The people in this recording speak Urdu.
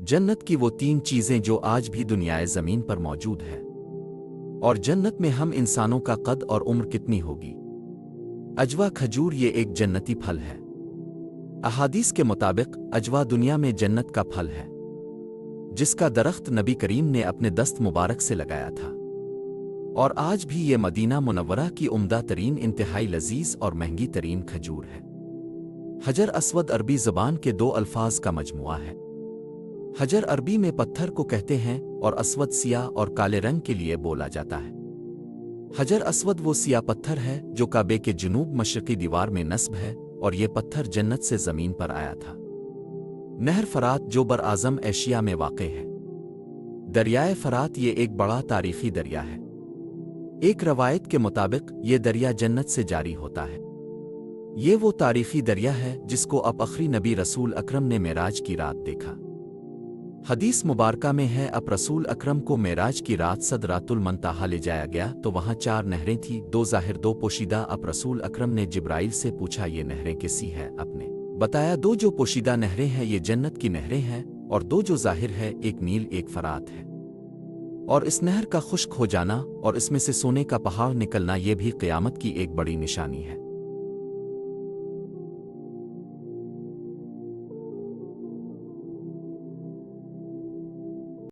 جنت کی وہ تین چیزیں جو آج بھی دنیائے زمین پر موجود ہے، اور جنت میں ہم انسانوں کا قد اور عمر کتنی ہوگی۔ اجوا کھجور یہ ایک جنتی پھل ہے۔ احادیث کے مطابق اجوا دنیا میں جنت کا پھل ہے، جس کا درخت نبی کریم نے اپنے دست مبارک سے لگایا تھا، اور آج بھی یہ مدینہ منورہ کی عمدہ ترین، انتہائی لذیذ اور مہنگی ترین کھجور ہے۔ حجر اسود عربی زبان کے دو الفاظ کا مجموعہ ہے۔ حجر عربی میں پتھر کو کہتے ہیں اور اسود سیاہ اور کالے رنگ کے لیے بولا جاتا ہے۔ حجر اسود وہ سیاہ پتھر ہے جو کعبے کے جنوب مشرقی دیوار میں نصب ہے، اور یہ پتھر جنت سے زمین پر آیا تھا۔ نہر فرات جو براعظم ایشیا میں واقع ہے۔ دریائے فرات یہ ایک بڑا تاریخی دریا ہے۔ ایک روایت کے مطابق یہ دریا جنت سے جاری ہوتا ہے۔ یہ وہ تاریخی دریا ہے جس کو اب آخری نبی رسول اکرم نے معراج کی رات دیکھا۔ حدیث مبارکہ میں ہے اب رسول اکرم کو معراج کی رات سدرۃ المنتہا لے جایا گیا تو وہاں 4 نہریں تھیں، 2 ظاہر 2 پوشیدہ۔ اب رسول اکرم نے جبرائیل سے پوچھا یہ نہریں کیسی ہیں؟ آپ نے بتایا 2 جو پوشیدہ نہریں ہیں یہ جنت کی نہریں ہیں، اور 2 جو ظاہر ہے، ایک نیل ایک فرات ہے۔ اور اس نہر کا خشک ہو جانا اور اس میں سے سونے کا پہاڑ نکلنا یہ بھی قیامت کی ایک بڑی نشانی ہے۔